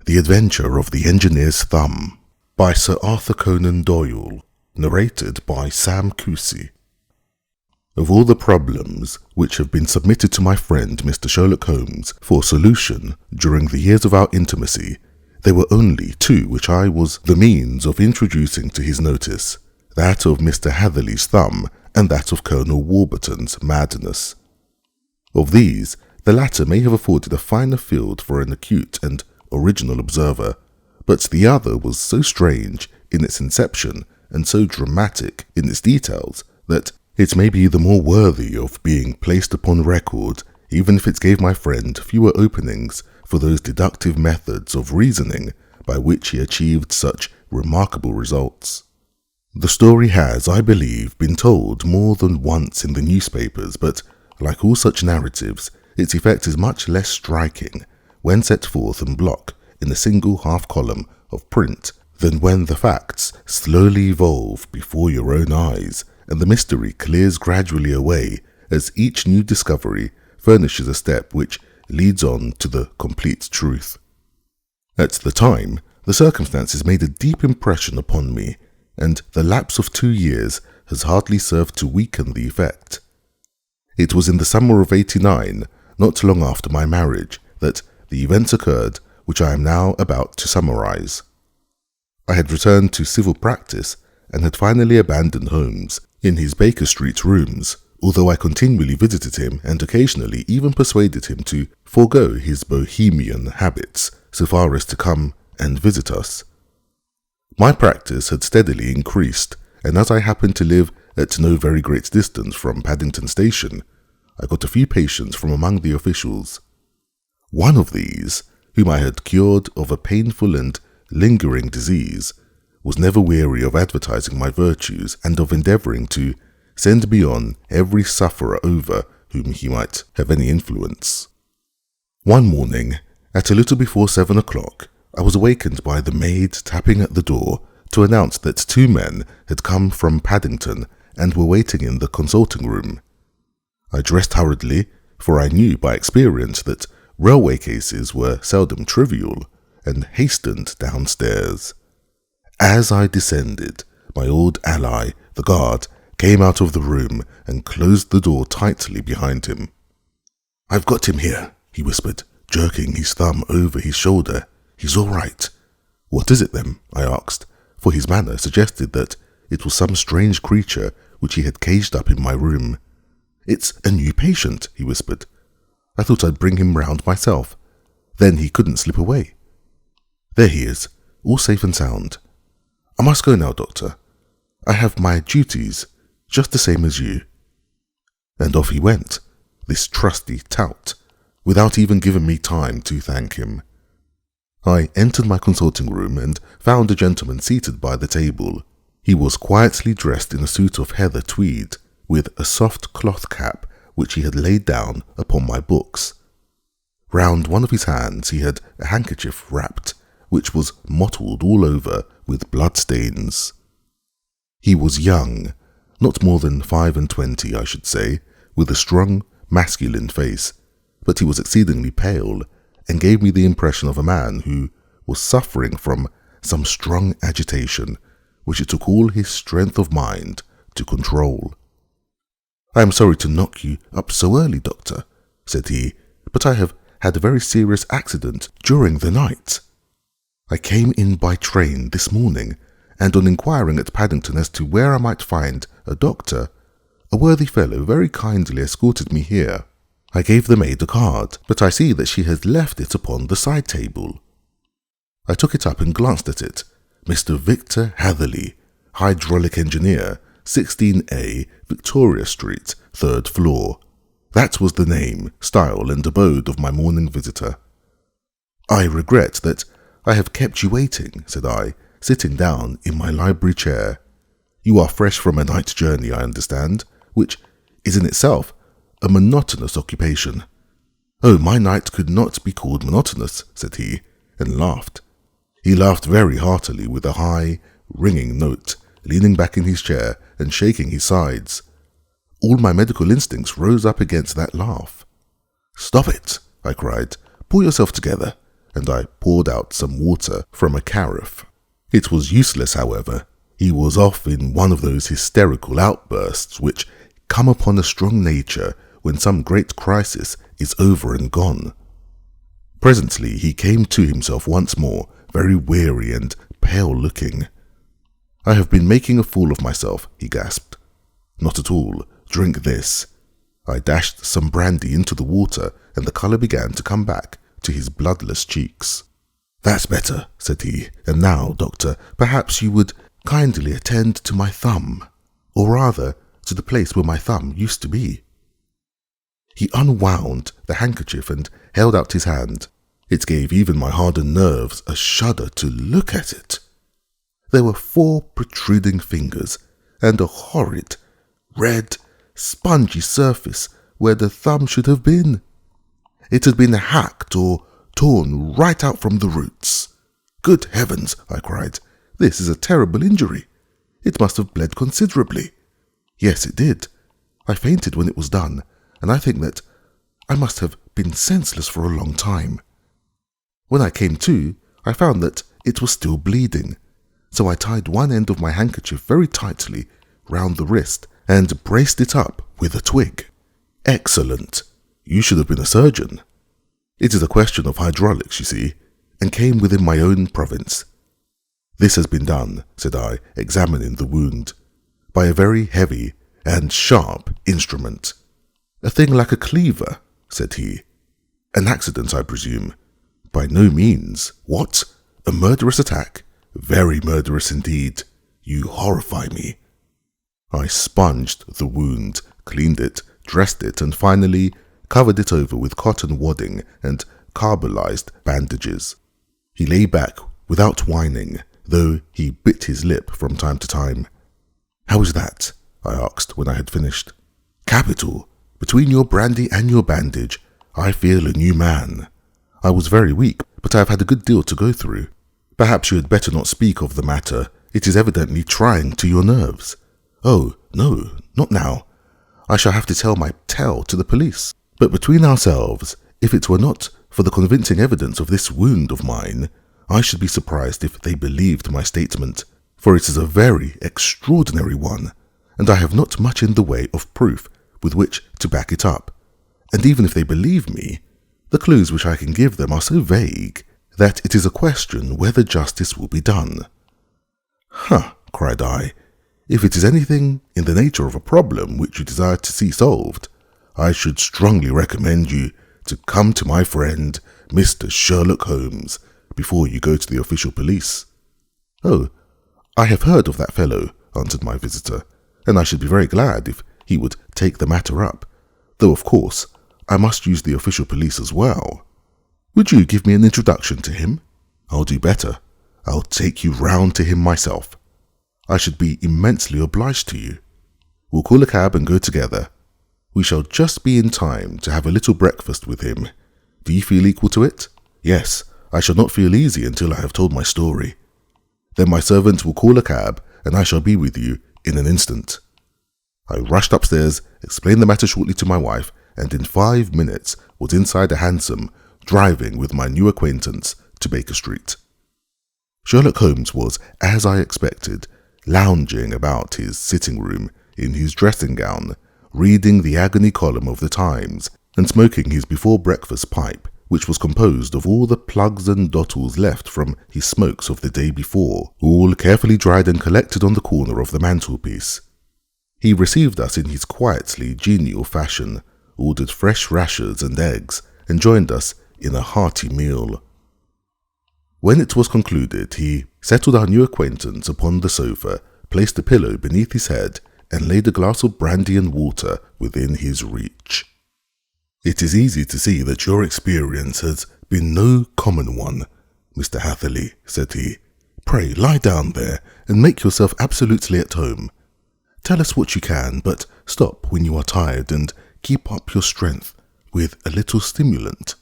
The Adventure of the Engineer's Thumb by Sir Arthur Conan Doyle, narrated by Sam Cousy. Of all the problems which have been submitted to my friend Mr. Sherlock Holmes for solution during the years of our intimacy, there were only two which I was the means of introducing to his notice, that of Mr. Hatherley's thumb and that of Colonel Warburton's madness. Of these, the latter may have afforded a finer field for an acute and original observer, but the other was so strange in its inception and so dramatic in its details that it may be the more worthy of being placed upon record, even if it gave my friend fewer openings for those deductive methods of reasoning by which he achieved such remarkable results. The story has, I believe, been told more than once in the newspapers, but like all such narratives, its effect is much less striking when set forth en bloc in a single half-column of print than when the facts slowly evolve before your own eyes and the mystery clears gradually away as each new discovery furnishes a step which leads on to the complete truth. At the time, the circumstances made a deep impression upon me, and the lapse of 2 years has hardly served to weaken the effect. It was in the summer of '89, not long after my marriage, that the events occurred which I am now about to summarize. I had returned to civil practice and had finally abandoned Holmes in his Baker Street rooms, although I continually visited him and occasionally even persuaded him to forego his bohemian habits so far as to come and visit us. My practice had steadily increased, and as I happened to live at no very great distance from Paddington Station, I got a few patients from among the officials. One of these, whom I had cured of a painful and lingering disease, was never weary of advertising my virtues and of endeavouring to send me on every sufferer over whom he might have any influence. One morning, at a little before 7 o'clock, I was awakened by the maid tapping at the door to announce that 2 men had come from Paddington and were waiting in the consulting room. I dressed hurriedly, for I knew by experience that railway cases were seldom trivial, and hastened downstairs. As I descended, my old ally, the guard, came out of the room and closed the door tightly behind him. "I've got him here," he whispered, jerking his thumb over his shoulder. "He's all right." "What is it then?" I asked, for his manner suggested that it was some strange creature which he had caged up in my room. "It's a new patient," he whispered. "I thought I'd bring him round myself. Then he couldn't slip away. There he is, all safe and sound. I must go now, Doctor. I have my duties, just the same as you." And off he went, this trusty tout, without even giving me time to thank him. I entered my consulting room and found a gentleman seated by the table. He was quietly dressed in a suit of heather tweed, with a soft cloth cap which he had laid down upon my books. Round one of his hands he had a handkerchief wrapped, which was mottled all over with blood-stains. He was young, not more than 25, I should say, with a strong, masculine face, but he was exceedingly pale, and gave me the impression of a man who was suffering from some strong agitation, which it took all his strength of mind to control. "I am sorry to knock you up so early, Doctor," said he, "but I have had a very serious accident during the night. I came in by train this morning, and on inquiring at Paddington as to where I might find a doctor, a worthy fellow very kindly escorted me here. I gave the maid a card, but I see that she has left it upon the side table." I took it up and glanced at it. "Mr. Victor Hatherley, hydraulic engineer, 16A, Victoria Street, 3rd floor. That was the name, style, and abode of my morning visitor." "I regret that I have kept you waiting," said I, sitting down in my library chair. "You are fresh from a night journey, I understand, which is in itself a monotonous occupation." "Oh, my night could not be called monotonous," said he, and laughed. He laughed very heartily with a high, ringing note, leaning back in his chair and shaking his sides. All my medical instincts rose up against that laugh. "Stop it," I cried. "Pull yourself together, and I poured out some water from a carafe. It was useless, however. He was off in one of those hysterical outbursts which come upon a strong nature when some great crisis is over and gone. Presently he came to himself once more, very weary and pale-looking. "I have been making a fool of myself," he gasped. "Not at all. Drink this." I dashed some brandy into the water, and the colour began to come back to his bloodless cheeks. "That's better," said he. "And now, doctor, perhaps you would kindly attend to my thumb, or rather, to the place where my thumb used to be." He unwound the handkerchief and held out his hand. It gave even my hardened nerves a shudder to look at it. There were 4 protruding fingers, and a horrid, red, spongy surface where the thumb should have been. It had been hacked or torn right out from the roots. "Good heavens," I cried. "This is a terrible injury. It must have bled considerably." Yes, it did. I fainted when it was done, and I think that I must have been senseless for a long time. When I came to, I found that it was still bleeding, so I tied one end of my handkerchief very tightly round the wrist and braced it up with a twig. "Excellent. You should have been a surgeon. It is a question of hydraulics, you see, and came within my own province. This has been done," said I, examining the wound, "by a very heavy and sharp instrument." "A thing like a cleaver," said he. "An accident, I presume?" "By no means." "What? A murderous attack?" "Very murderous indeed. You horrify me." I sponged the wound, cleaned it, dressed it, and finally covered it over with cotton wadding and carbolized bandages. He lay back without whining, though he bit his lip from time to time. "How is that?" I asked when I had finished. "Capital. Between your brandy and your bandage, I feel a new man. I was very weak, but I have had a good deal to go through. Perhaps you had better not speak of the matter. It is evidently trying to your nerves." "Oh, no, not now. I shall have to tell my tale to the police. But between ourselves, if it were not for the convincing evidence of this wound of mine, I should be surprised if they believed my statement, for it is a very extraordinary one, and I have not much in the way of proof with which to back it up. And even if they believe me, the clues which I can give them are so vague that it is a question whether justice will be done." "Huh," cried I. "If it is anything in the nature of a problem which you desire to see solved, I should strongly recommend you to come to my friend, Mr. Sherlock Holmes, before you go to the official police." "Oh, I have heard of that fellow," answered my visitor, "and I should be very glad if he would take the matter up, though of course I must use the official police as well. Would you give me an introduction to him?" "I'll do better. I'll take you round to him myself. I should be immensely obliged to you. We'll call a cab and go together. We shall just be in time to have a little breakfast with him. Do you feel equal to it?" "Yes, I shall not feel easy until I have told my story." "Then my servant will call a cab, and I shall be with you in an instant." I rushed upstairs, explained the matter shortly to my wife, and in 5 minutes was inside a hansom, driving with my new acquaintance to Baker Street. Sherlock Holmes was, as I expected, lounging about his sitting room in his dressing gown, reading the agony column of the Times, and smoking his before-breakfast pipe, which was composed of all the plugs and dottles left from his smokes of the day before, all carefully dried and collected on the corner of the mantelpiece. He received us in his quietly genial fashion, ordered fresh rashers and eggs, and joined us in a hearty meal. When it was concluded, he settled our new acquaintance upon the sofa, placed a pillow beneath his head, and laid a glass of brandy and water within his reach. "It is easy to see that your experience has been no common one, Mr. Hatherley," said he. "Pray lie down there and make yourself absolutely at home. Tell us what you can, but stop when you are tired and keep up your strength with a little stimulant."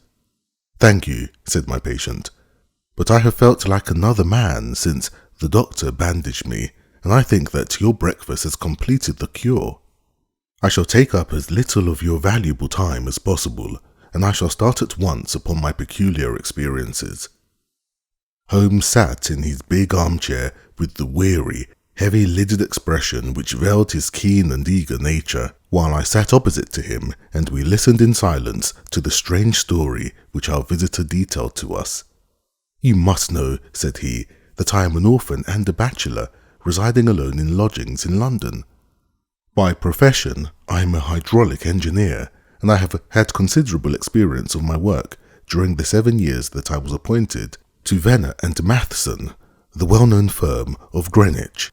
"Thank you," said my patient, "but I have felt like another man since the doctor bandaged me, and I think that your breakfast has completed the cure. I shall take up as little of your valuable time as possible, and I shall start at once upon my peculiar experiences. Holmes sat in his big armchair with the weary, heavy-lidded expression which veiled his keen and eager nature, while I sat opposite to him and we listened in silence to the strange story which our visitor detailed to us. "You must know," said he, "that I am an orphan and a bachelor, residing alone in lodgings in London. By profession, I am a hydraulic engineer, and I have had considerable experience of my work during the 7 years that I was appointed to Venner and Matheson, the well-known firm of Greenwich.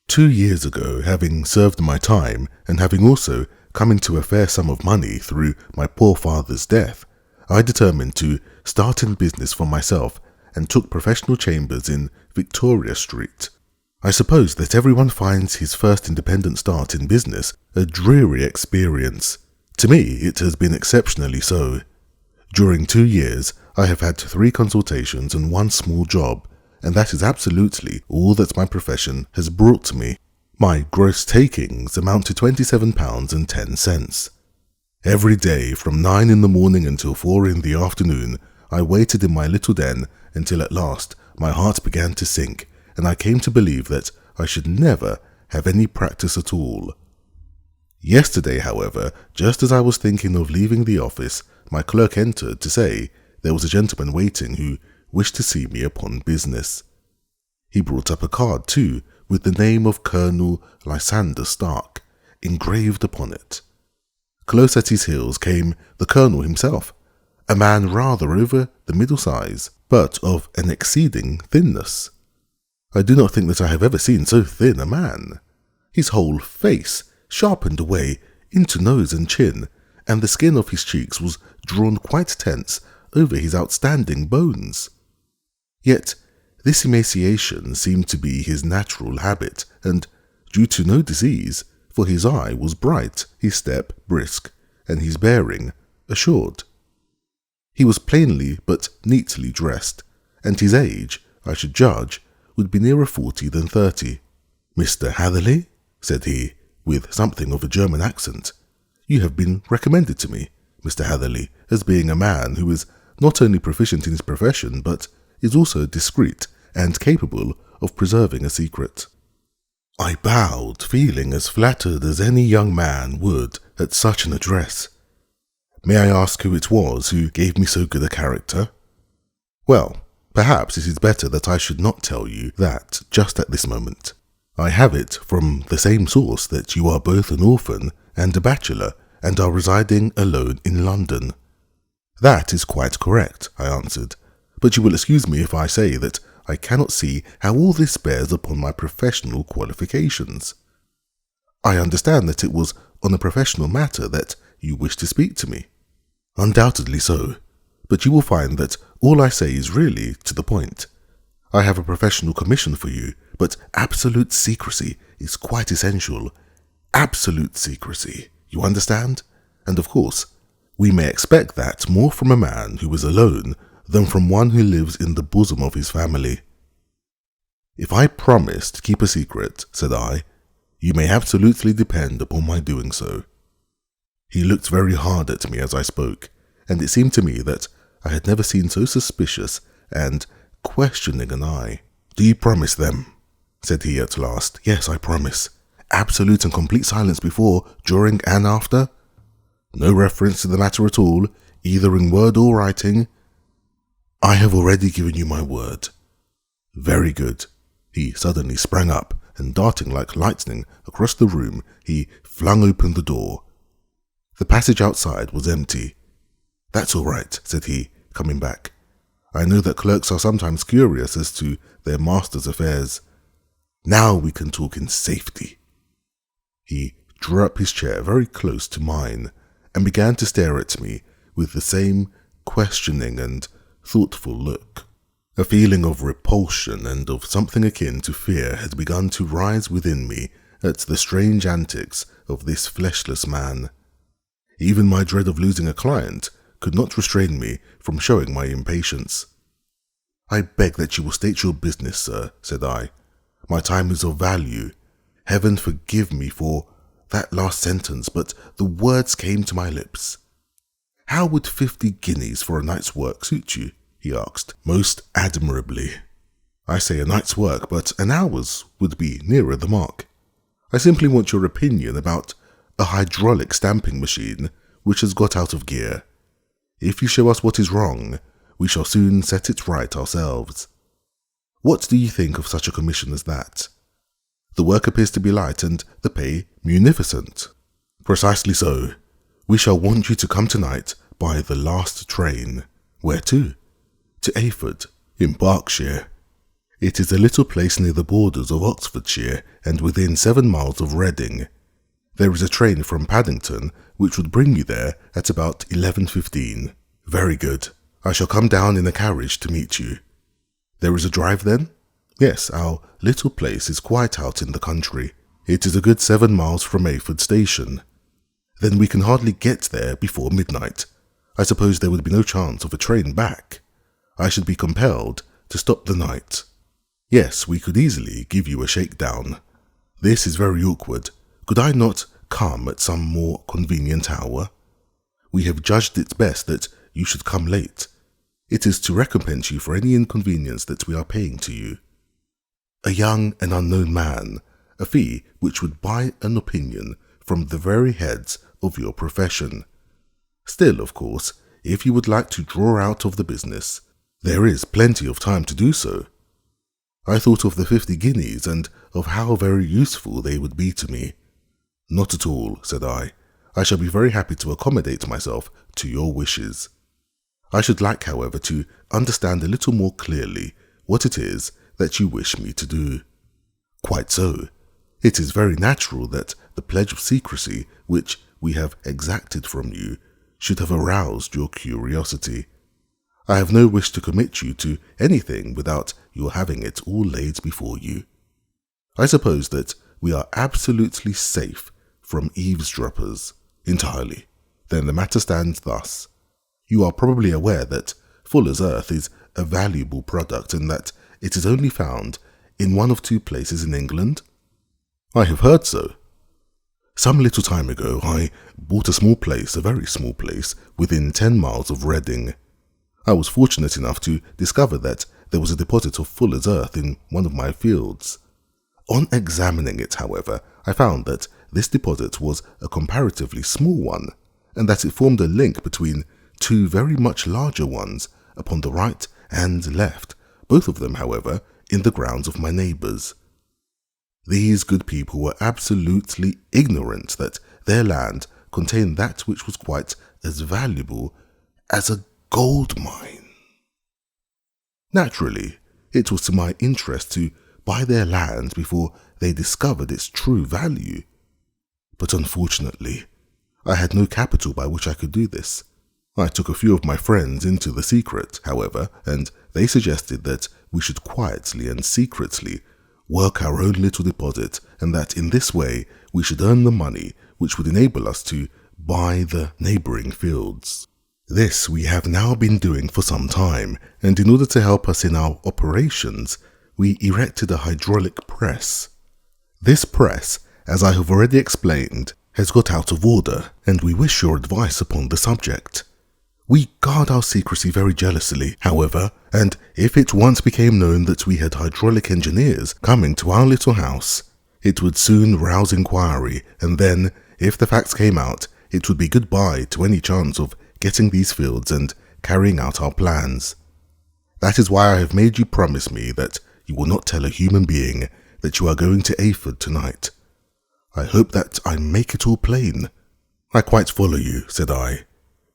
2 years ago, having served my time, and having also come into a fair sum of money through my poor father's death, I determined to start in business for myself and took professional chambers in Victoria Street. I suppose that everyone finds his first independent start in business a dreary experience. To me, it has been exceptionally so. During 2 years, I have had 3 consultations and 1 small job, and that is absolutely all that my profession has brought to me. My gross takings amount to £27.10. Every day, from 9 in the morning until 4 in the afternoon, I waited in my little den until at last my heart began to sink, and I came to believe that I should never have any practice at all. Yesterday, however, just as I was thinking of leaving the office, my clerk entered to say there was a gentleman waiting who wished to see me upon business. He brought up a card, too, with the name of Colonel Lysander Stark engraved upon it. Close at his heels came the colonel himself, a man rather over the middle size, but of an exceeding thinness. I do not think that I have ever seen so thin a man. His whole face sharpened away into nose and chin, and the skin of his cheeks was drawn quite tense over his outstanding bones. Yet this emaciation seemed to be his natural habit, and due to no disease, for his eye was bright, his step brisk, and his bearing assured. He was plainly but neatly dressed, and his age, I should judge, would be nearer 40 than 30. "Mr. Hatherley," said he, with something of a German accent, "you have been recommended to me, Mr. Hatherley, as being a man who is not only proficient in his profession, but is also discreet and capable of preserving a secret." I bowed, feeling as flattered as any young man would at such an address. "May I ask who it was who gave me so good a character?" "Well, perhaps it is better that I should not tell you that just at this moment. I have it from the same source that you are both an orphan and a bachelor, and are residing alone in London." "That is quite correct," I answered, "but you will excuse me if I say that I cannot see how all this bears upon my professional qualifications." "I understand that it was on a professional matter that you wished to speak to me." "Undoubtedly so, but you will find that all I say is really to the point. I have a professional commission for you, but absolute secrecy is quite essential. Absolute secrecy, you understand? And of course, we may expect that more from a man who is alone than from one who lives in the bosom of his family." "If I promise to keep a secret," said I, "you may absolutely depend upon my doing so." He looked very hard at me as I spoke, and it seemed to me that I had never seen so suspicious and questioning an eye. "Do you promise them?" said he at last. "Yes, I promise. Absolute and complete silence before, during, and after? No reference to the matter at all, either in word or writing?" "I have already given you my word." "Very good." He suddenly sprang up, and darting like lightning across the room, he flung open the door. The passage outside was empty. "That's all right," said he, coming back. "I know that clerks are sometimes curious as to their master's affairs. Now we can talk in safety." He drew up his chair very close to mine, and began to stare at me with the same questioning and thoughtful look. A feeling of repulsion and of something akin to fear had begun to rise within me at the strange antics of this fleshless man. Even my dread of losing a client could not restrain me from showing my impatience. "I beg that you will state your business, sir," said I. "My time is of value. Heaven forgive me for that last sentence, but the words came to my lips. How would 50 guineas for a night's work suit you? He asked, most admirably. I say a night's work, but an hour's would be nearer the mark. I simply want your opinion about a hydraulic stamping machine which has got out of gear. If you show us what is wrong, we shall soon set it right ourselves. What do you think of such a commission as that? The work appears to be light and the pay munificent. Precisely so. We shall want you to come tonight by the last train. Where to? To Ayford, in Berkshire. It is a little place near the borders of Oxfordshire and within 7 miles of Reading. There is a train from Paddington which would bring you there at about 11:15. Very good. I shall come down in a carriage to meet you. There is a drive then? Yes, our little place is quite out in the country. It is a good 7 miles from Ayford station. Then we can hardly get there before midnight. I suppose there would be no chance of a train back. I should be compelled to stop the night. Yes, we could easily give you a shakedown. This is very awkward. Could I not come at some more convenient hour? We have judged it best that you should come late. It is to recompense you for any inconvenience that we are paying to you. A young and unknown man, a fee which would buy an opinion from the very heads of your profession. Still, of course, if you would like to draw out of the business, there is plenty of time to do so. I thought of the 50 guineas and of how very useful they would be to me. Not at all, said I. I shall be very happy to accommodate myself to your wishes. I should like, however, to understand a little more clearly what it is that you wish me to do. Quite so. It is very natural that the pledge of secrecy which we have exacted from you should have aroused your curiosity. I have no wish to commit you to anything without your having it all laid before you. I suppose that we are absolutely safe from eavesdroppers. Entirely. Then the matter stands thus. You are probably aware that Fuller's Earth is a valuable product and that it is only found in 1 of 2 places in England? I have heard so. Some little time ago I bought a small place, a very small place, within 10 miles of Reading. I was fortunate enough to discover that there was a deposit of Fuller's Earth in one of my fields. On examining it, however, I found that this deposit was a comparatively small one, and that it formed a link between 2 very much larger ones upon the right and left, both of them, however, in the grounds of my neighbours. These good people were absolutely ignorant that their land contained that which was quite as valuable as a gold mine. Naturally, it was to my interest to buy their land before they discovered its true value. But unfortunately, I had no capital by which I could do this. I took a few of my friends into the secret, however, and they suggested that we should quietly and secretly work our own little deposit, and that in this way we should earn the money which would enable us to buy the neighbouring fields. This we have now been doing for some time, and in order to help us in our operations, we erected a hydraulic press. This press, as I have already explained, has got out of order, and we wish your advice upon the subject. We guard our secrecy very jealously, however, and if it once became known that we had hydraulic engineers coming to our little house, it would soon rouse inquiry, and then, if the facts came out, it would be goodbye to any chance of getting these fields and carrying out our plans. That is why I have made you promise me that you will not tell a human being that you are going to Ayford tonight. I hope that I make it all plain. I quite follow you, said I.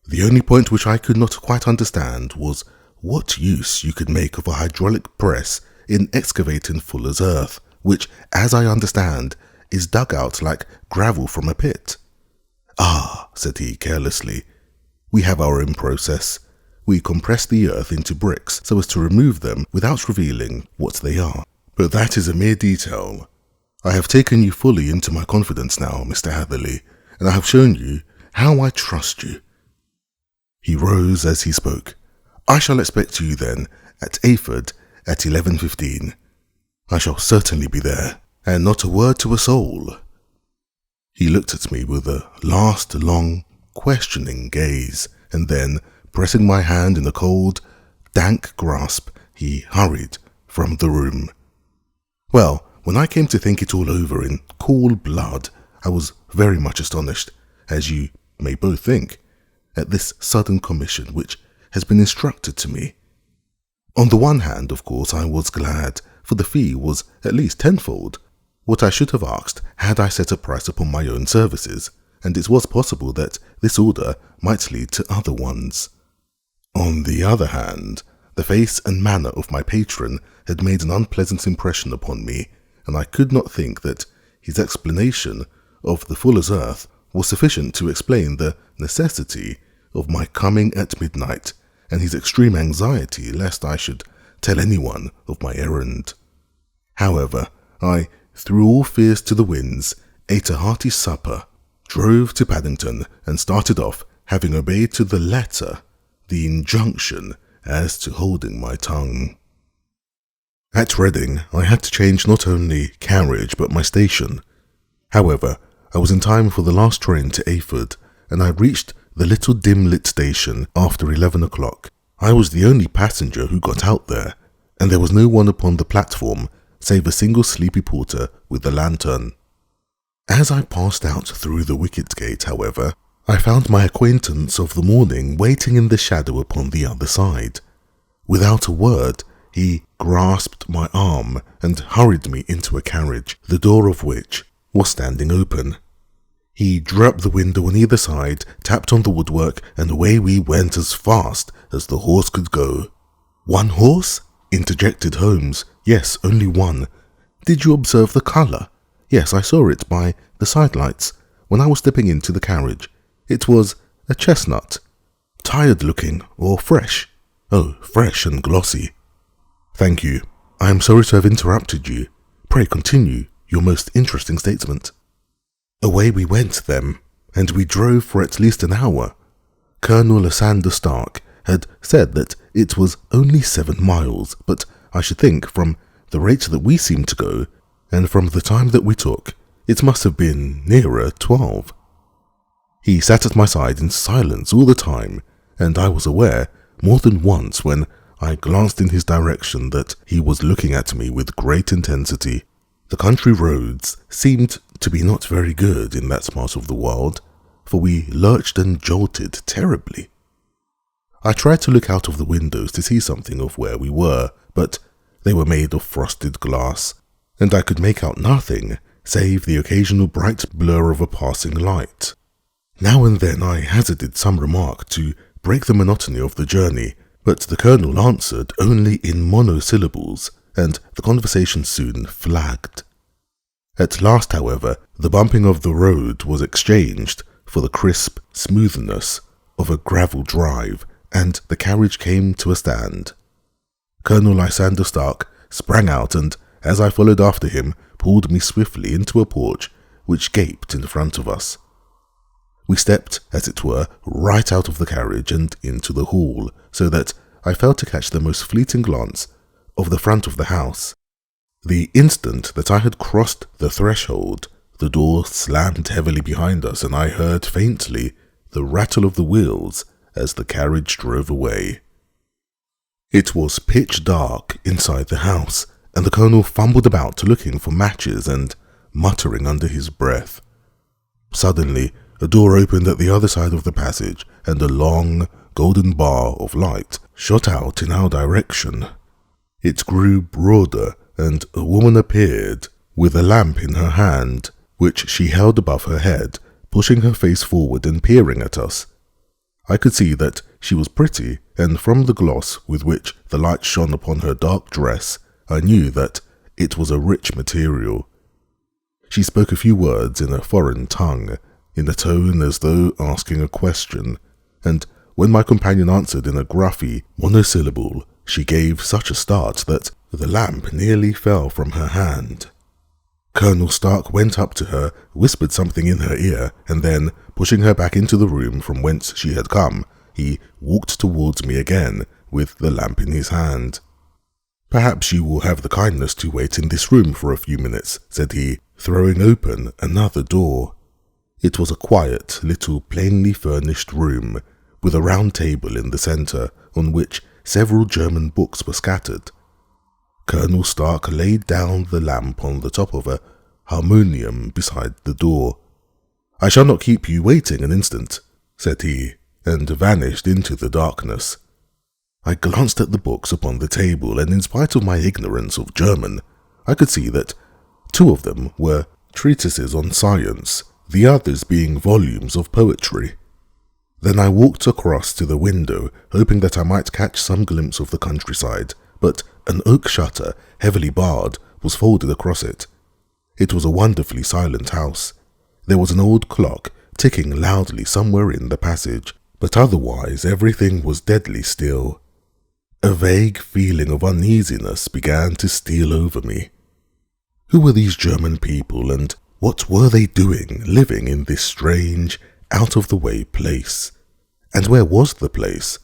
The only point which I could not quite understand was what use you could make of a hydraulic press in excavating Fuller's Earth, which, as I understand, is dug out like gravel from a pit. Ah, said he carelessly, we have our own process. We compress the earth into bricks so as to remove them without revealing what they are. But that is a mere detail. I have taken you fully into my confidence now, Mr. Hatherley, and I have shown you how I trust you. He rose as he spoke. I shall expect you then at Ayford at 11:15. I shall certainly be there, and not a word to a soul. He looked at me with a last long, questioning gaze, and then, pressing my hand in a cold, dank grasp, he hurried from the room. Well, when I came to think it all over in cool blood, I was very much astonished, as you may both think, at this sudden commission which has been instructed to me. On the one hand, of course, I was glad, for the fee was at least tenfold what I should have asked had I set a price upon my own services, and it was possible that this order might lead to other ones. On the other hand, the face and manner of my patron had made an unpleasant impression upon me, and I could not think that his explanation of the fuller's earth was sufficient to explain the necessity of my coming at midnight, and his extreme anxiety lest I should tell anyone of my errand. However, I threw all fears to the winds, ate a hearty supper, drove to Paddington, and started off, having obeyed to the letter the injunction as to holding my tongue. At Reading, I had to change not only carriage but my station. However, I was in time for the last train to Ayford, and I reached the little dim-lit station after 11 o'clock. I was the only passenger who got out there, and there was no one upon the platform save a single sleepy porter with a lantern. As I passed out through the wicket gate, however, I found my acquaintance of the morning waiting in the shadow upon the other side. Without a word, he grasped my arm and hurried me into a carriage, the door of which was standing open. He drew up the window on either side, tapped on the woodwork, and away we went as fast as the horse could go. "One horse?" interjected Holmes. "Yes, only one." "Did you observe the colour?" "Yes, I saw it by the sidelights when I was stepping into the carriage. It was a chestnut. Tired looking, or fresh?" "Oh, fresh and glossy." "Thank you. I am sorry to have interrupted you. Pray continue your most interesting statement." Away we went then, and we drove for at least an hour. Colonel Lysander Stark had said that it was only 7 miles, but I should think from the rate that we seemed to go, and from the time that we took, it must have been nearer 12. He sat at my side in silence all the time, and I was aware more than once when I glanced in his direction that he was looking at me with great intensity. The country roads seemed to be not very good in that part of the world, for we lurched and jolted terribly. I tried to look out of the windows to see something of where we were, but they were made of frosted glass, and I could make out nothing save the occasional bright blur of a passing light. Now and then I hazarded some remark to break the monotony of the journey, but the colonel answered only in monosyllables, and the conversation soon flagged. At last, however, the bumping of the road was exchanged for the crisp smoothness of a gravel drive, and the carriage came to a stand. Colonel Lysander Stark sprang out and, as I followed after him, pulled me swiftly into a porch which gaped in front of us. We stepped, as it were, right out of the carriage and into the hall, so that I failed to catch the most fleeting glance of the front of the house. The instant that I had crossed the threshold, the door slammed heavily behind us, and I heard faintly the rattle of the wheels as the carriage drove away. It was pitch dark inside the house, and the colonel fumbled about looking for matches and muttering under his breath. Suddenly, a door opened at the other side of the passage, and a long, golden bar of light shot out in our direction. It grew broader, and a woman appeared, with a lamp in her hand, which she held above her head, pushing her face forward and peering at us. I could see that she was pretty, and from the gloss with which the light shone upon her dark dress, I knew that it was a rich material. She spoke a few words in a foreign tongue, in a tone as though asking a question, and when my companion answered in a gruffy monosyllable, she gave such a start that the lamp nearly fell from her hand. Colonel Stark went up to her, whispered something in her ear, and then, pushing her back into the room from whence she had come, he walked towards me again, with the lamp in his hand. "Perhaps you will have the kindness to wait in this room for a few minutes," said he, throwing open another door. It was a quiet, little, plainly furnished room, with a round table in the centre on which several German books were scattered. Colonel Stark laid down the lamp on the top of a harmonium beside the door. "I shall not keep you waiting an instant," said he, and vanished into the darkness. I glanced at the books upon the table, and in spite of my ignorance of German, I could see that 2 of them were treatises on science, the others being volumes of poetry. Then I walked across to the window, hoping that I might catch some glimpse of the countryside, but an oak shutter, heavily barred, was folded across it. It was a wonderfully silent house. There was an old clock ticking loudly somewhere in the passage, but otherwise everything was deadly still. A vague feeling of uneasiness began to steal over me. Who were these German people, and what were they doing, living in this strange, out-of-the-way place? And where was the place?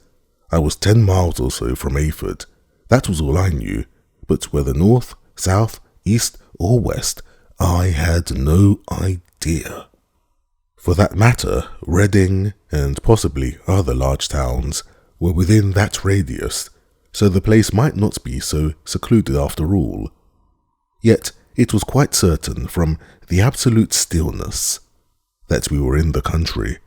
I was 10 miles or so from Ayford. That was all I knew, but whether north, south, east, or west, I had no idea. For that matter, Reading, and possibly other large towns, were within that radius, so the place might not be so secluded after all. Yet it was quite certain, from the absolute stillness, that we were in the country.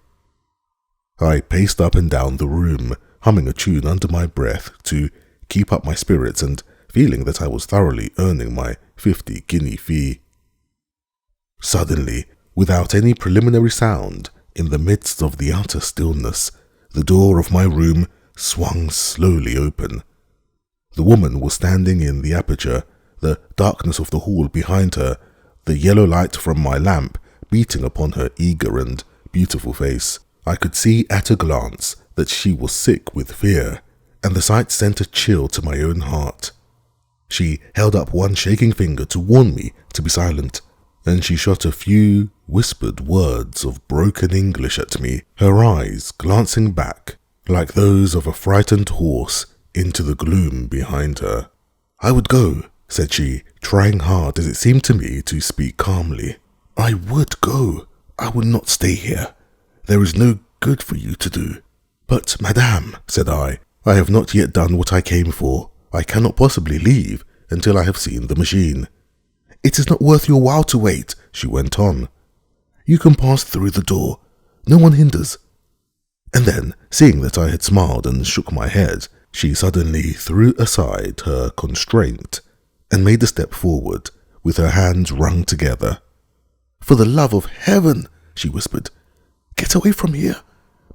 I paced up and down the room, humming a tune under my breath to keep up my spirits and feeling that I was thoroughly earning my 50-guinea fee. Suddenly, without any preliminary sound, in the midst of the utter stillness, the door of my room swung slowly open. The woman was standing in the aperture, the darkness of the hall behind her, the yellow light from my lamp beating upon her eager and beautiful face. I could see at a glance that she was sick with fear, and the sight sent a chill to my own heart. She held up one shaking finger to warn me to be silent, and she shot a few whispered words of broken English at me, her eyes glancing back, like those of a frightened horse, into the gloom behind her. "I would go," said she, trying hard, as it seemed to me, to speak calmly. "I would go. I would not stay here. There is no good for you to do." "But, madame," said I have not yet done what I came for. I cannot possibly leave until I have seen the machine." "It is not worth your while to wait," she went on. "You can pass through the door. No one hinders." And then, seeing that I had smiled and shook my head, she suddenly threw aside her constraint and made a step forward, with her hands wrung together. "For the love of heaven," she whispered, "get away from here,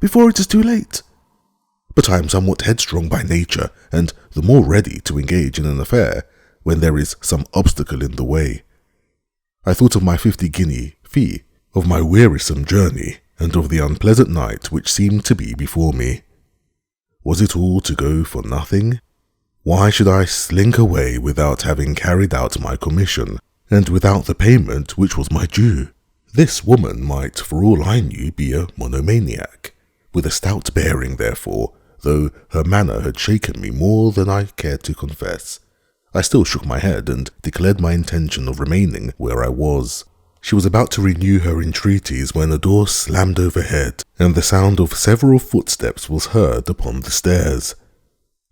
before it is too late." But I am somewhat headstrong by nature, and the more ready to engage in an affair when there is some obstacle in the way. I thought of my 50-guinea fee, of my wearisome journey, and of the unpleasant night which seemed to be before me. Was it all to go for nothing? Why should I slink away without having carried out my commission, and without the payment which was my due? This woman might, for all I knew, be a monomaniac, with a stout bearing, therefore, though her manner had shaken me more than I cared to confess. I still shook my head and declared my intention of remaining where I was. She was about to renew her entreaties when a door slammed overhead, and the sound of several footsteps was heard upon the stairs.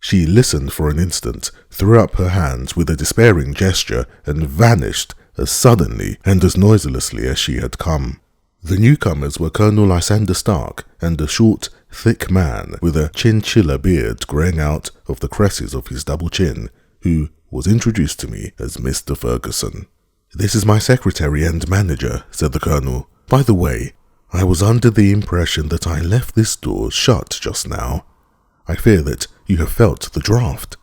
She listened for an instant, threw up her hands with a despairing gesture, and vanished as suddenly and as noiselessly as she had come. The newcomers were Colonel Lysander Stark and a short, thick man with a chinchilla beard growing out of the creases of his double chin, who was introduced to me as Mr. Ferguson. "This is my secretary and manager," said the Colonel. "By the way, I was under the impression that I left this door shut just now. I fear that you have felt the draught."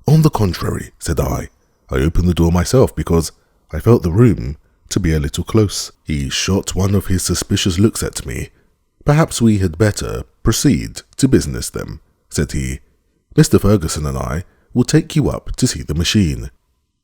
"On the contrary," said I opened the door myself because I felt the room to be a little close. He shot one of his suspicious looks at me. "Perhaps we had better proceed to business then," said he. "Mr. Ferguson and I will take you up to see the machine.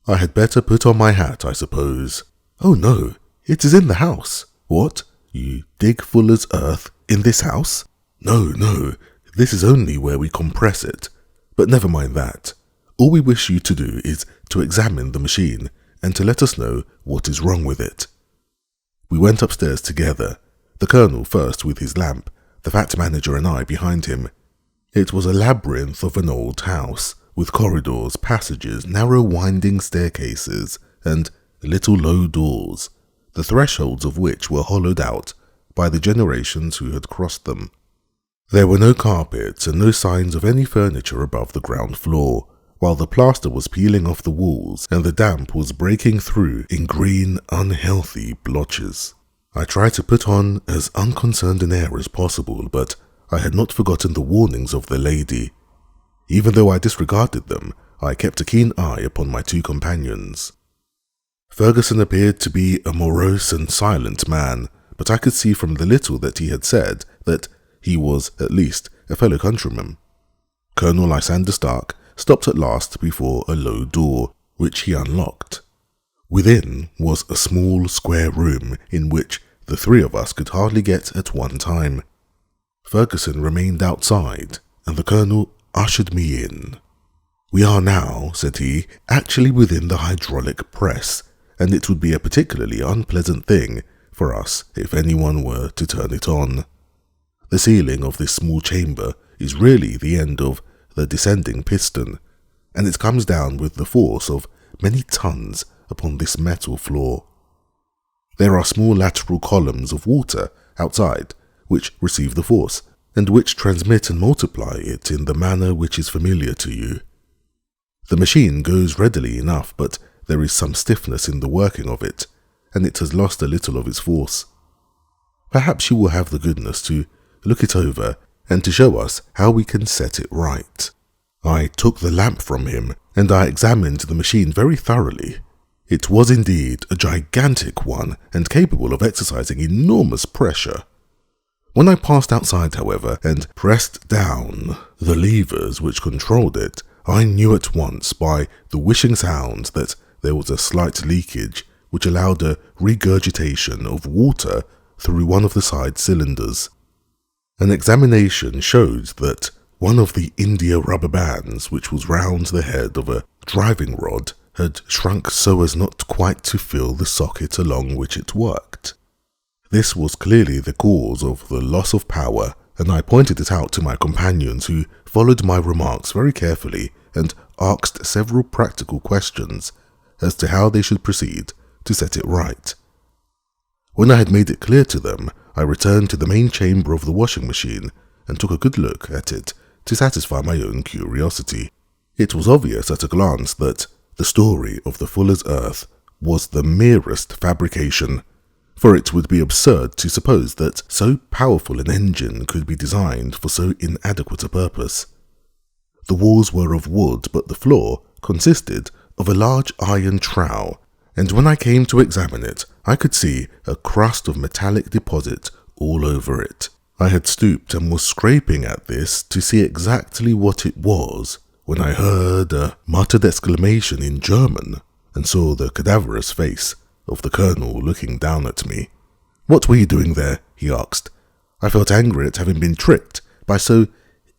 I had better put on my hat, I suppose." "Oh no, it is in the house." "What? You dig fuller's earth in this house?" No, this is only where we compress it. But never mind that. All we wish you to do is to examine the machine and to let us know what is wrong with it." We went upstairs together, the Colonel first with his lamp, the fat manager and I behind him. It was a labyrinth of an old house, with corridors, passages, narrow winding staircases, and little low doors, the thresholds of which were hollowed out by the generations who had crossed them. There were no carpets and no signs of any furniture above the ground floor, while the plaster was peeling off the walls and the damp was breaking through in green, unhealthy blotches. I tried to put on as unconcerned an air as possible, but I had not forgotten the warnings of the lady. Even though I disregarded them, I kept a keen eye upon my two companions. Ferguson appeared to be a morose and silent man, but I could see from the little that he had said that he was, at least, a fellow countryman. Colonel Lysander Stark stopped at last before a low door, which he unlocked. Within was a small square room in which the three of us could hardly get at one time. Ferguson remained outside, and the Colonel ushered me in. "We are now," said he, "actually within the hydraulic press, and it would be a particularly unpleasant thing for us if anyone were to turn it on. The ceiling of this small chamber is really the end of the descending piston, and it comes down with the force of many tons upon this metal floor. There are small lateral columns of water outside which receive the force, and which transmit and multiply it in the manner which is familiar to you. The machine goes readily enough, but there is some stiffness in the working of it, and it has lost a little of its force. Perhaps you will have the goodness to look it over and to show us how we can set it right." I took the lamp from him, and I examined the machine very thoroughly. It was indeed a gigantic one, and capable of exercising enormous pressure. When I passed outside, however, and pressed down the levers which controlled it, I knew at once by the whishing sound that there was a slight leakage which allowed a regurgitation of water through one of the side cylinders. An examination showed that one of the India rubber bands, which was round the head of a driving rod, had shrunk so as not quite to fill the socket along which it worked. This was clearly the cause of the loss of power, and I pointed it out to my companions, who followed my remarks very carefully and asked several practical questions as to how they should proceed to set it right. When I had made it clear to them, I returned to the main chamber of the washing machine and took a good look at it to satisfy my own curiosity. It was obvious at a glance that the story of the Fuller's Earth was the merest fabrication, for it would be absurd to suppose that so powerful an engine could be designed for so inadequate a purpose. The walls were of wood, but the floor consisted of a large iron trowel, and when I came to examine it, I could see a crust of metallic deposit all over it. I had stooped and was scraping at this to see exactly what it was, when I heard a muttered exclamation in German and saw the cadaverous face of the Colonel looking down at me. "What were you doing there?" he asked. I felt angry at having been tricked by so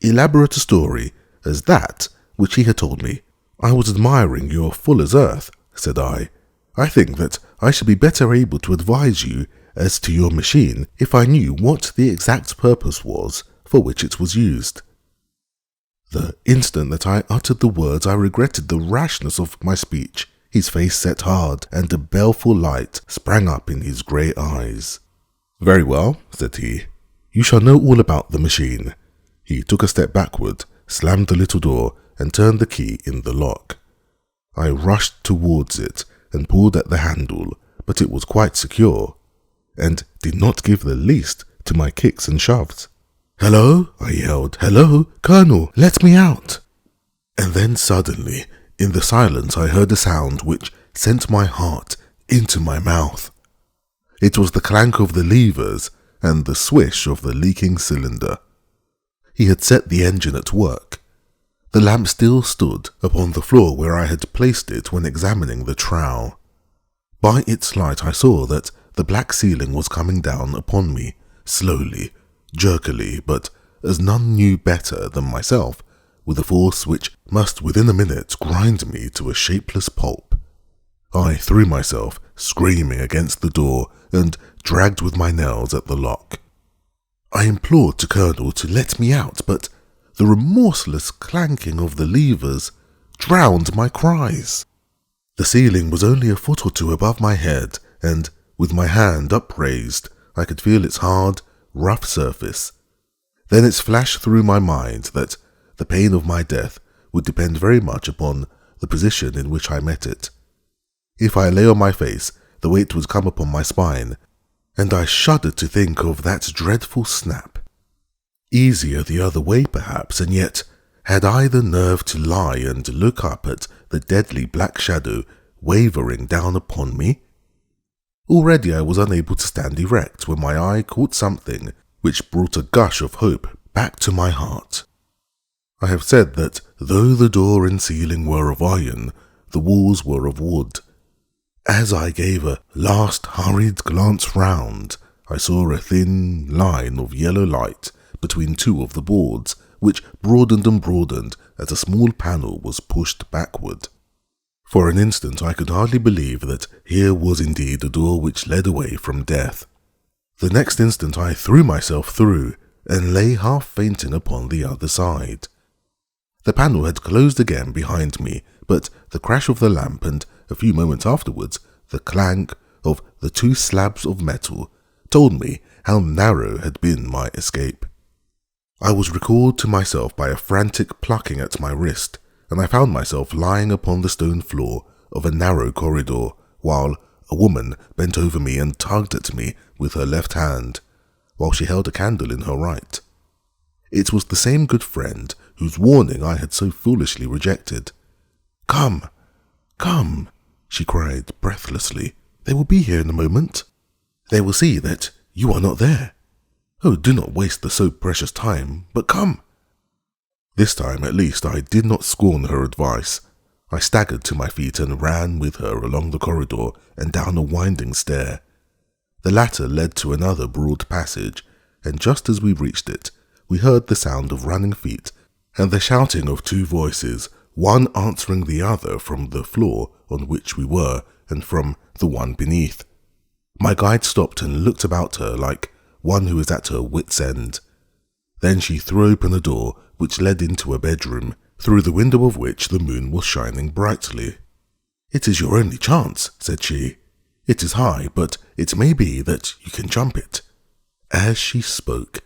elaborate a story as that which he had told me. "I was admiring your Fuller's Earth," said I. "I think that I should be better able to advise you as to your machine if I knew what the exact purpose was for which it was used." The instant that I uttered the words, I regretted the rashness of my speech. His face set hard, and a baleful light sprang up in his grey eyes. "Very well," said he. "You shall know all about the machine." He took a step backward, slammed the little door, and turned the key in the lock. I rushed towards it and pulled at the handle, but it was quite secure, and did not give the least to my kicks and shoves. "Hello!" I yelled. "Hello, Colonel, let me out!" And then suddenly, in the silence, I heard a sound which sent my heart into my mouth. It was the clank of the levers and the swish of the leaking cylinder. He had set the engine at work. The lamp still stood upon the floor where I had placed it when examining the trowel. By its light I saw that the black ceiling was coming down upon me, slowly, jerkily, but as none knew better than myself, with a force which must within a minute grind me to a shapeless pulp. I threw myself, screaming, against the door, and dragged with my nails at the lock. I implored the Colonel to let me out, but the remorseless clanking of the levers drowned my cries. The ceiling was only a foot or two above my head, and with my hand upraised, I could feel its hard, rough surface. Then it flashed through my mind that the pain of my death would depend very much upon the position in which I met it. If I lay on my face, the weight would come upon my spine, and I shuddered to think of that dreadful snap. Easier the other way, perhaps, and yet had I the nerve to lie and look up at the deadly black shadow wavering down upon me? Already I was unable to stand erect when my eye caught something which brought a gush of hope back to my heart. I have said that though the door and ceiling were of iron, the walls were of wood. As I gave a last hurried glance round, I saw a thin line of yellow light between two of the boards, which broadened and broadened as a small panel was pushed backward. For an instant I could hardly believe that here was indeed a door which led away from death. The next instant I threw myself through, and lay half fainting upon the other side. The panel had closed again behind me, but the crash of the lamp and, a few moments afterwards, the clank of the two slabs of metal told me how narrow had been my escape. I was recalled to myself by a frantic plucking at my wrist, and I found myself lying upon the stone floor of a narrow corridor, while a woman bent over me and tugged at me with her left hand, while she held a candle in her right. It was the same good friend whose warning I had so foolishly rejected. "Come, come," she cried breathlessly. "They will be here in a moment. They will see that you are not there. Oh, do not waste the so precious time, but come." This time, at least, I did not scorn her advice. I staggered to my feet and ran with her along the corridor and down a winding stair. The latter led to another broad passage, and just as we reached it, we heard the sound of running feet and the shouting of two voices, one answering the other from the floor on which we were and from the one beneath. My guide stopped and looked about her like one who is at her wit's end. Then she threw open a door which led into a bedroom, through the window of which the moon was shining brightly. "It is your only chance," said she. "It is high, but it may be that you can jump it." As she spoke,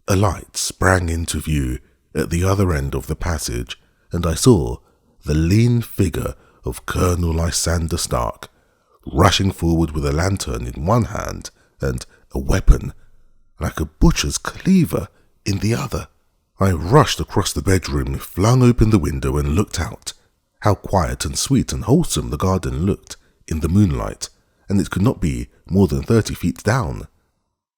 a light sprang into view at the other end of the passage, and I saw the lean figure of Colonel Lysander Stark, rushing forward with a lantern in one hand and a weapon, like a butcher's cleaver, in the other. I rushed across the bedroom, flung open the window and looked out. How quiet and sweet and wholesome the garden looked in the moonlight, and it could not be more than 30 feet down.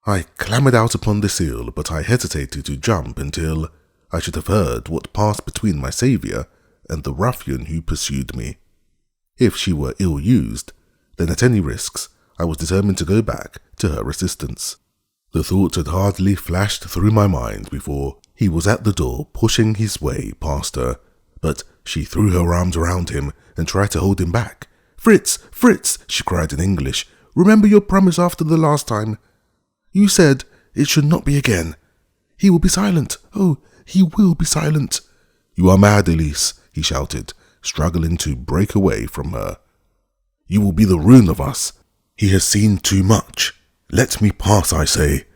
I clambered out upon the sill, but I hesitated to jump until I should have heard what passed between my saviour and the ruffian who pursued me. If she were ill-used, then at any risks I was determined to go back to her assistance. The thought had hardly flashed through my mind before he was at the door pushing his way past her, but she threw her arms around him and tried to hold him back. "Fritz, Fritz," she cried in English, "remember your promise after the last time. You said it should not be again. He will be silent. Oh, he will be silent." "You are mad, Elise," he shouted, struggling to break away from her. "You will be the ruin of us. He has seen too much. Let me pass, I say."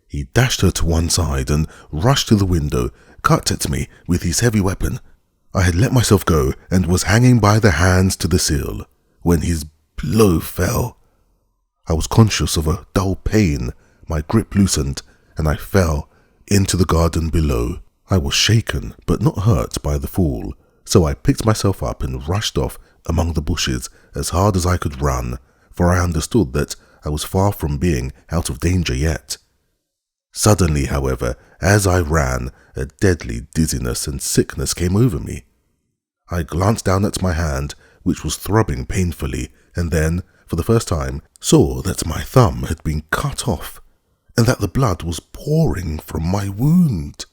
He dashed her to one side and rushed to the window, cut at me with his heavy weapon. I had let myself go and was hanging by the hands to the sill when his blow fell. I was conscious of a dull pain. My grip loosened, and I fell into the garden below. I was shaken, but not hurt by the fall, so I picked myself up and rushed off among the bushes as hard as I could run, for I understood that I was far from being out of danger yet. Suddenly, however, as I ran, a deadly dizziness and sickness came over me. I glanced down at my hand, which was throbbing painfully, and then, for the first time, saw that my thumb had been cut off, and that the blood was pouring from my wound.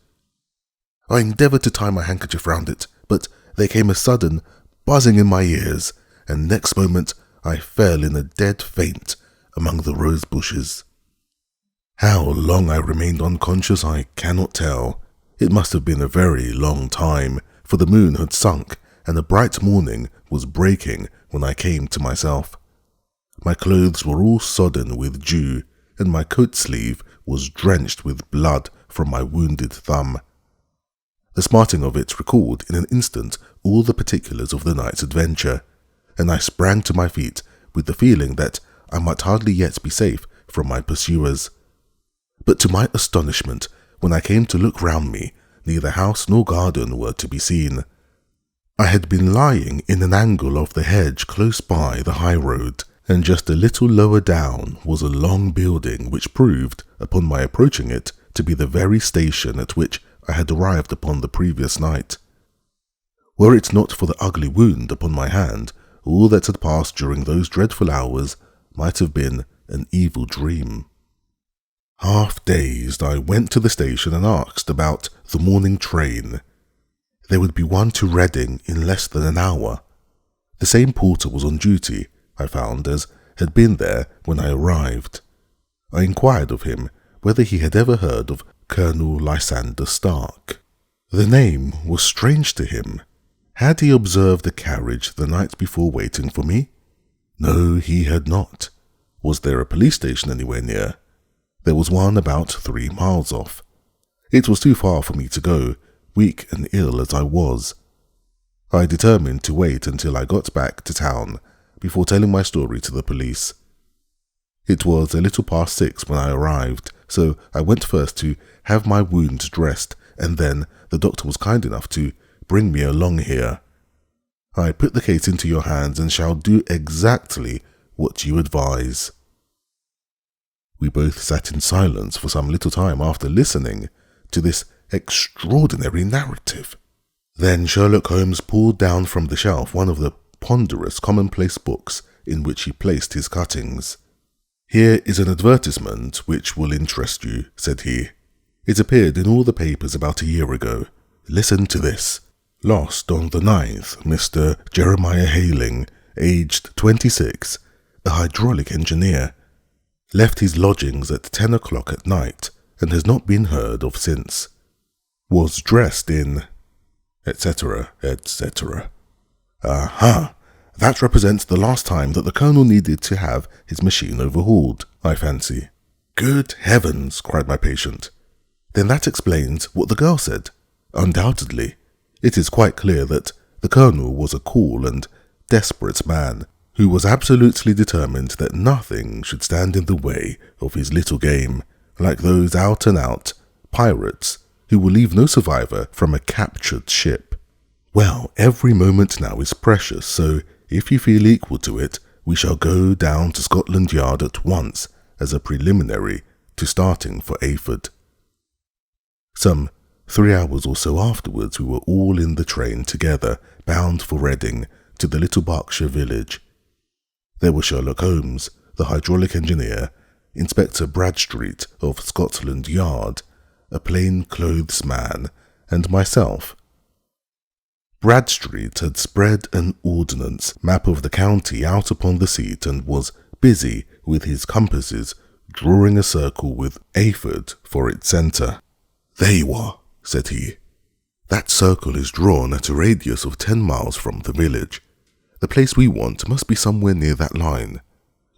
I endeavoured to tie my handkerchief round it, but there came a sudden buzzing in my ears, and next moment I fell in a dead faint among the rose bushes. How long I remained unconscious I cannot tell. It must have been a very long time, for the moon had sunk and a bright morning was breaking when I came to myself. My clothes were all sodden with dew, and my coat sleeve was drenched with blood from my wounded thumb. The smarting of it recalled in an instant all the particulars of the night's adventure, and I sprang to my feet with the feeling that I might hardly yet be safe from my pursuers. But to my astonishment, when I came to look round me, neither house nor garden were to be seen. I had been lying in an angle of the hedge close by the high road, and just a little lower down was a long building which proved, upon my approaching it, to be the very station at which I had arrived upon the previous night. Were it not for the ugly wound upon my hand, all that had passed during those dreadful hours might have been an evil dream. Half dazed, I went to the station and asked about the morning train. There would be one to Reading in less than an hour. The same porter was on duty, I found, as had been there when I arrived. I inquired of him whether he had ever heard of Colonel Lysander Stark. The name was strange to him. Had he observed a carriage the night before waiting for me? No, he had not. Was there a police station anywhere near? There was one about 3 miles off. It was too far for me to go, weak and ill as I was. I determined to wait until I got back to town before telling my story to the police. It was a little past 6 when I arrived, so I went first to have my wound dressed, and then the doctor was kind enough to bring me along here. I put the case into your hands and shall do exactly what you advise. We both sat in silence for some little time after listening to this extraordinary narrative. Then Sherlock Holmes pulled down from the shelf one of the ponderous commonplace books in which he placed his cuttings. "Here is an advertisement which will interest you," said he. "It appeared in all the papers about a year ago. Listen to this. Lost on the 9th, Mr. Jeremiah Hayling, aged 26, a hydraulic engineer. Left his lodgings at 10 o'clock at night and has not been heard of since. Was dressed in, etc., etc. Aha! That represents the last time that the Colonel needed to have his machine overhauled, I fancy." "Good heavens!" cried my patient. "Then that explains what the girl said." "Undoubtedly. It is quite clear that the Colonel was a cool and desperate man who was absolutely determined that nothing should stand in the way of his little game, like those out-and-out pirates who will leave no survivor from a captured ship. Well, every moment now is precious, so if you feel equal to it, we shall go down to Scotland Yard at once as a preliminary to starting for Ayford." Some 3 hours or so afterwards we were all in the train together, bound for Reading, to the little Berkshire village. There were Sherlock Holmes, the hydraulic engineer, Inspector Bradstreet of Scotland Yard, a plain-clothes man, and myself. Bradstreet had spread an ordnance map of the county out upon the seat and was busy with his compasses, drawing a circle with Ayford for its centre. "There you are," said he. "That circle is drawn at a radius of 10 miles from the village. The place we want must be somewhere near that line.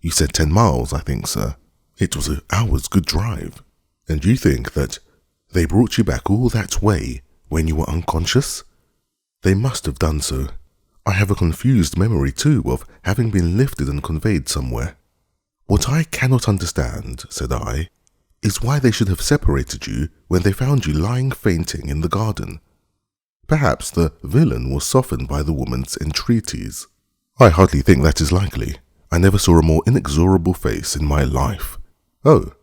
You said 10 miles, I think, sir. It was an hour's good drive. And you think that they brought you back all that way when you were unconscious?" "They must have done so. I have a confused memory, too, of having been lifted and conveyed somewhere." "What I cannot understand," said I, "is why they should have separated you when they found you lying fainting in the garden. Perhaps the villain was softened by the woman's entreaties." "I hardly think that is likely. I never saw a more inexorable face in my life." "Oh,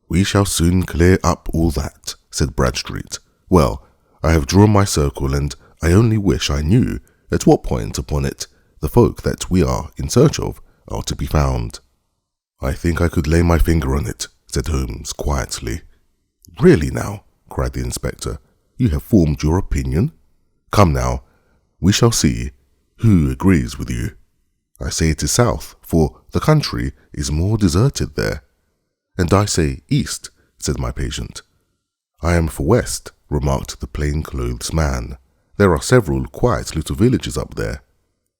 we shall soon clear up all that," said Bradstreet. "Well, I have drawn my circle, and I only wish I knew at what point upon it the folk that we are in search of are to be found." "I think I could lay my finger on it," said Holmes quietly. "Really now," cried the inspector, "you have formed your opinion? Come now, we shall see who agrees with you. I say it is south, for the country is more deserted there. And I say east, said my patient. I am for west, remarked the plain-clothes man. There are several quiet little villages up there.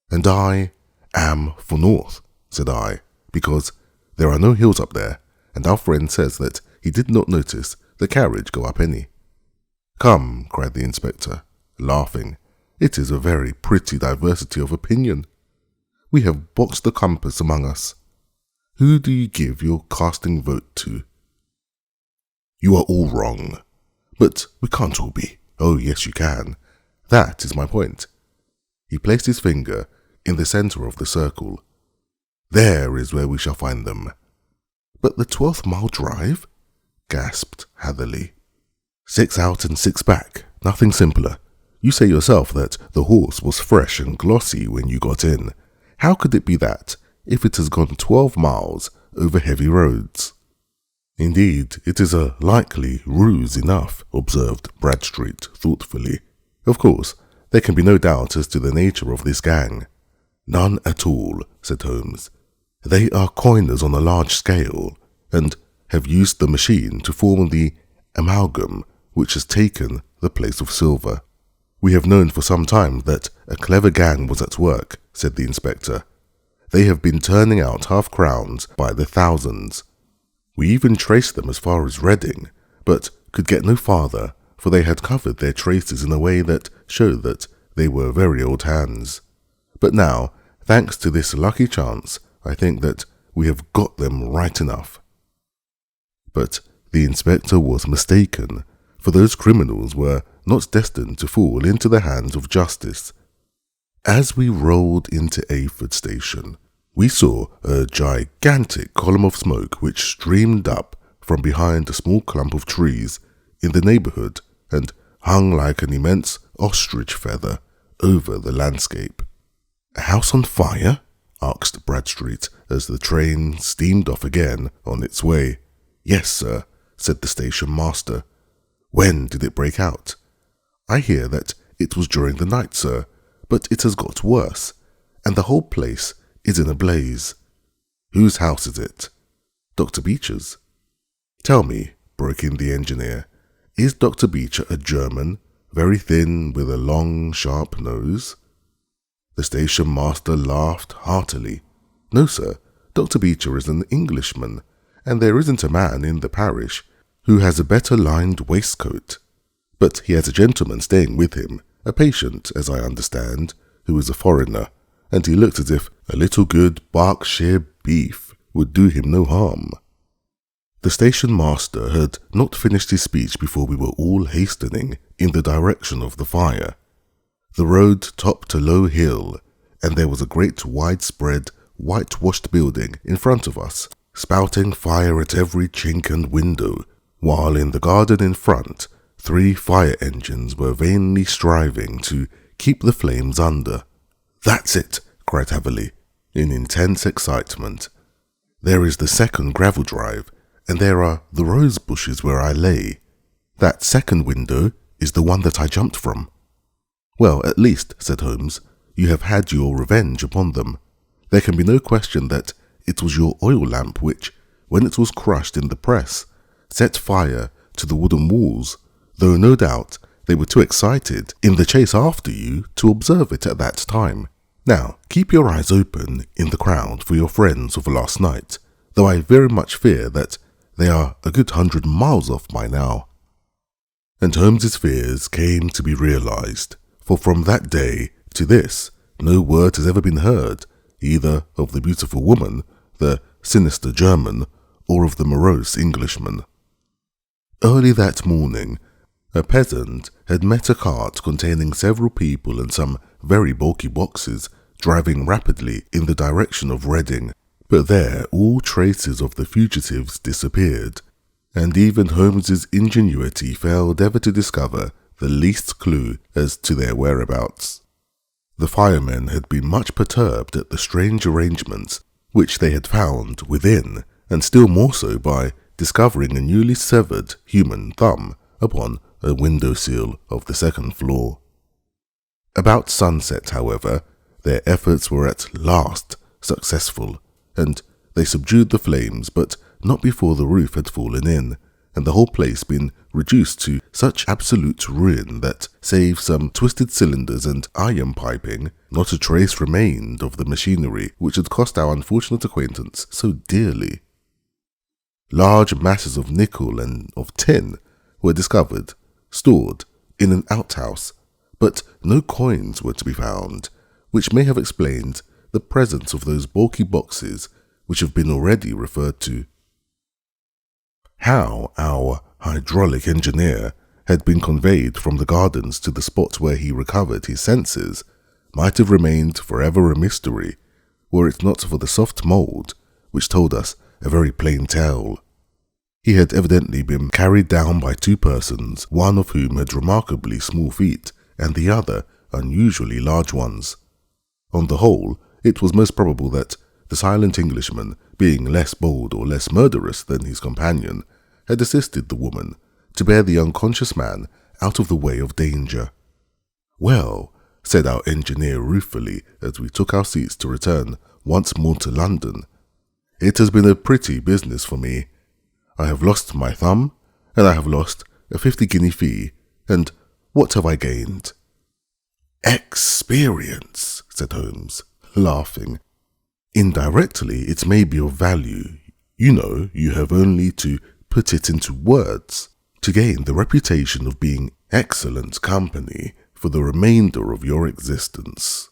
And I am for north, said I, because there are no hills up there, and our friend says that he did not notice the carriage go up any. Come, cried the inspector, laughing. It is a very pretty diversity of opinion. We have boxed the compass among us. Who do you give your casting vote to? You are all wrong. But we can't all be. Oh, yes, you can. That is my point. He placed his finger in the centre of the circle. There is where we shall find them. But the 12th-mile drive? Gasped Hatherley. 6 out and 6 back. Nothing simpler. You say yourself that the horse was fresh and glossy when you got in. How could it be that, if it has gone 12 miles over heavy roads? Indeed, it is a likely ruse enough, observed Bradstreet thoughtfully. Of course, there can be no doubt as to the nature of this gang. None at all, said Holmes. They are coiners on a large scale, and have used the machine to form the amalgam which has taken the place of silver. We have known for some time that a clever gang was at work, said the inspector. They have been turning out half-crowns by the thousands. We even traced them as far as Reading, but could get no farther, for they had covered their traces in a way that showed that they were very old hands. But now, thanks to this lucky chance, I think that we have got them right enough. But the inspector was mistaken, for those criminals were not destined to fall into the hands of justice. As we rolled into Ayford Station, we saw a gigantic column of smoke which streamed up from behind a small clump of trees in the neighbourhood and hung like an immense ostrich feather over the landscape. A house on fire? Asked Bradstreet as the train steamed off again on its way. Yes, sir, said the station master. When did it break out? I hear that it was during the night, sir, but it has got worse, and the whole place is in a blaze. Whose house is it? Dr. Beecher's. Tell me, broke in the engineer, is Dr. Beecher a German, very thin with a long, sharp nose? The station master laughed heartily. No, sir, Dr. Beecher is an Englishman, and there isn't a man in the parish who has a better lined waistcoat. But he has a gentleman staying with him, a patient, as I understand, who is a foreigner, and he looked as if a little good Berkshire beef would do him no harm. The station master had not finished his speech before we were all hastening in the direction of the fire. The road topped a low hill, and there was a great widespread, whitewashed building in front of us, spouting fire at every chink and window, while in the garden in front 3 fire engines were vainly striving to keep the flames under. That's it, cried Hatherley, in intense excitement. There is the second gravel drive, and there are the rose bushes where I lay. That second window is the one that I jumped from. Well, at least, said Holmes, you have had your revenge upon them. There can be no question that it was your oil lamp which, when it was crushed in the press, set fire to the wooden walls, though no doubt they were too excited in the chase after you to observe it at that time. Now, keep your eyes open in the crowd for your friends of last night, though I very much fear that they are a good 100 miles off by now. And Holmes's fears came to be realized, for from that day to this, no word has ever been heard, either of the beautiful woman, the sinister German, or of the morose Englishman. Early that morning, a peasant had met a cart containing several people and some very bulky boxes driving rapidly in the direction of Reading, but there all traces of the fugitives disappeared, and even Holmes's ingenuity failed ever to discover the least clue as to their whereabouts. The firemen had been much perturbed at the strange arrangements which they had found within, and still more so by discovering a newly severed human thumb upon a window-sill of the second floor. About sunset, however, their efforts were at last successful, and they subdued the flames, but not before the roof had fallen in, and the whole place been reduced to such absolute ruin that, save some twisted cylinders and iron piping, not a trace remained of the machinery which had cost our unfortunate acquaintance so dearly. Large masses of nickel and of tin were discovered, stored in an outhouse, but no coins were to be found, which may have explained the presence of those bulky boxes which have been already referred to. How our hydraulic engineer had been conveyed from the gardens to the spot where he recovered his senses might have remained forever a mystery, were it not for the soft mould, which told us a very plain tale. He had evidently been carried down by two persons, one of whom had remarkably small feet, and the other unusually large ones. On the whole, it was most probable that the silent Englishman, being less bold or less murderous than his companion, had assisted the woman to bear the unconscious man out of the way of danger. "Well," said our engineer ruefully as we took our seats to return once more to London, "it has been a pretty business for me. I have lost my thumb, and I have lost a 50-guinea fee, and what have I gained?" "Experience," said Holmes, laughing. "Indirectly it may be of value. You know, you have only to put it into words to gain the reputation of being excellent company for the remainder of your existence."